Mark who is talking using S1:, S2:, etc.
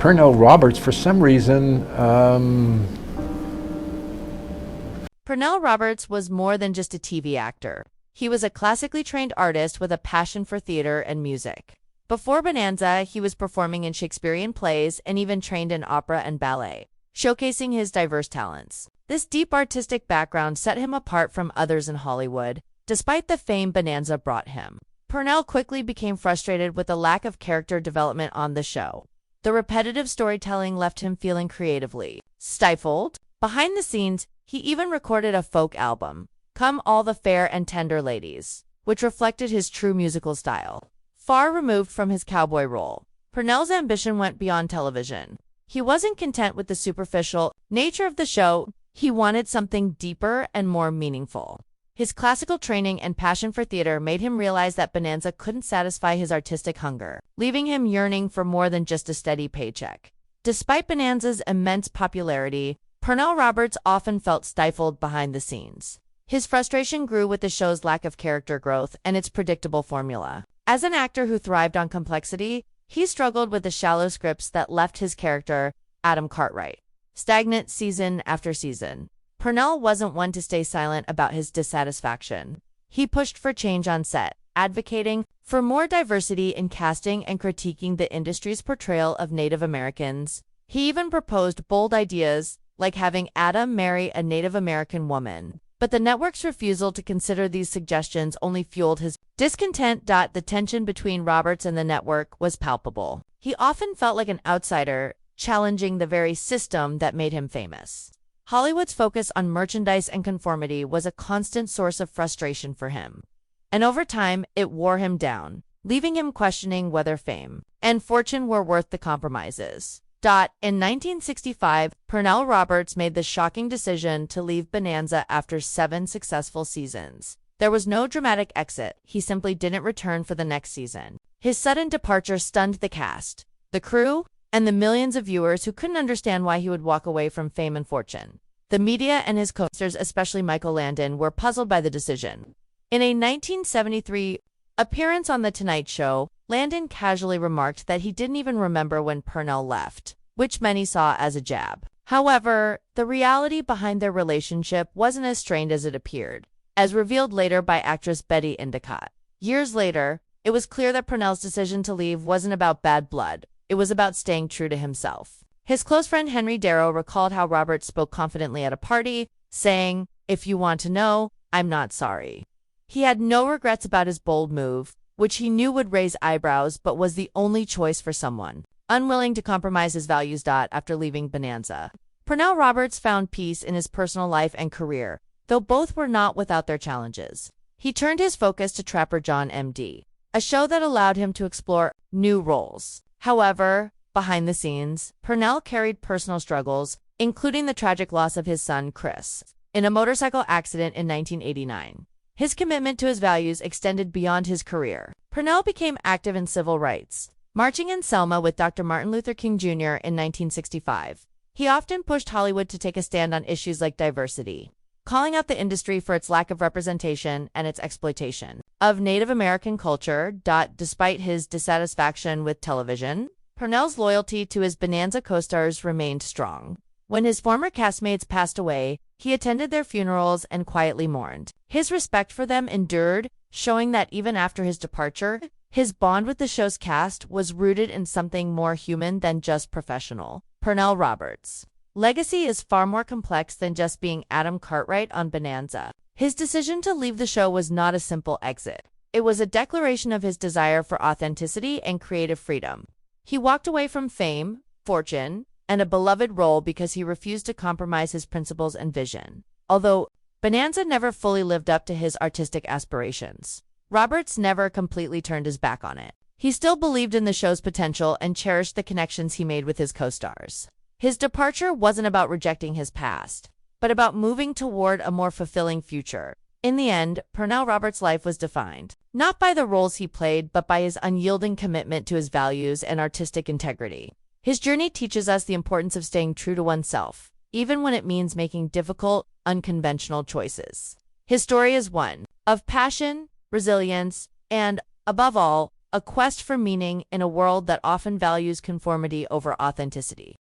S1: Pernell Roberts, for some reason,
S2: Pernell Roberts was more than just a TV actor. He was a classically trained artist with a passion for theater and music. Before Bonanza, he was performing in Shakespearean plays and even trained in opera and ballet, showcasing his diverse talents. This deep artistic background set him apart from others in Hollywood, despite the fame Bonanza brought him. Pernell quickly became frustrated with the lack of character development on the show. The repetitive storytelling left him feeling creatively stifled. Behind the scenes, he even recorded a folk album, Come All the Fair and Tender Ladies, which reflected his true musical style. Far removed from his cowboy role, Pernell's ambition went beyond television. He wasn't content with the superficial nature of the show. He wanted something deeper and more meaningful. His classical training and passion for theater made him realize that Bonanza couldn't satisfy his artistic hunger, leaving him yearning for more than just a steady paycheck. Despite Bonanza's immense popularity, Pernell Roberts often felt stifled behind the scenes. His frustration grew with the show's lack of character growth and its predictable formula. As an actor who thrived on complexity, he struggled with the shallow scripts that left his character, Adam Cartwright, stagnant season after season. Pernell wasn't one to stay silent about his dissatisfaction. He pushed for change on set, advocating for more diversity in casting and critiquing the industry's portrayal of Native Americans. He even proposed bold ideas, like having Adam marry a Native American woman. But the network's refusal to consider these suggestions only fueled his discontent. The tension between Roberts and the network was palpable. He often felt like an outsider, challenging the very system that made him famous. Hollywood's focus on merchandise and conformity was a constant source of frustration for him. And over time, it wore him down, leaving him questioning whether fame and fortune were worth the compromises. In 1965, Pernell Roberts made the shocking decision to leave Bonanza after 7 successful seasons. There was no dramatic exit. He simply didn't return for the next season. His sudden departure stunned the cast, the crew, and the millions of viewers who couldn't understand why he would walk away from fame and fortune. The media and his co-stars, especially Michael Landon, were puzzled by the decision. In a 1973 appearance on The Tonight Show, Landon casually remarked that he didn't even remember when Pernell left, which many saw as a jab. However, the reality behind their relationship wasn't as strained as it appeared, as revealed later by actress Betty Endicott. Years later, it was clear that Pernell's decision to leave wasn't about bad blood. It was about staying true to himself. His close friend Henry Darrow recalled how Roberts spoke confidently at a party, saying, "If you want to know, I'm not sorry." He had no regrets about his bold move, which he knew would raise eyebrows but was the only choice for someone unwilling to compromise his values. After leaving Bonanza, Pernell Roberts found peace in his personal life and career, though both were not without their challenges. He turned his focus to Trapper John M.D., a show that allowed him to explore new roles. However, behind the scenes, Pernell carried personal struggles, including the tragic loss of his son, Chris, in a motorcycle accident in 1989. His commitment to his values extended beyond his career. Pernell became active in civil rights, marching in Selma with Dr. Martin Luther King Jr. in 1965. He often pushed Hollywood to take a stand on issues like diversity, calling out the industry for its lack of representation and its exploitation of Native American culture. Despite his dissatisfaction with television, Pernell's loyalty to his Bonanza co-stars remained strong. When his former castmates passed away, he attended their funerals and quietly mourned. His respect for them endured, showing that even after his departure, his bond with the show's cast was rooted in something more human than just professional. Pernell Roberts' legacy is far more complex than just being Adam Cartwright on Bonanza. His decision to leave the show was not a simple exit. It was a declaration of his desire for authenticity and creative freedom. He walked away from fame, fortune, and a beloved role because he refused to compromise his principles and vision. Although Bonanza never fully lived up to his artistic aspirations, Roberts never completely turned his back on it. He still believed in the show's potential and cherished the connections he made with his co-stars. His departure wasn't about rejecting his past, but about moving toward a more fulfilling future. In the end, Pernell Roberts' life was defined, not by the roles he played, but by his unyielding commitment to his values and artistic integrity. His journey teaches us the importance of staying true to oneself, even when it means making difficult, unconventional choices. His story is one of passion, resilience, and, above all, a quest for meaning in a world that often values conformity over authenticity.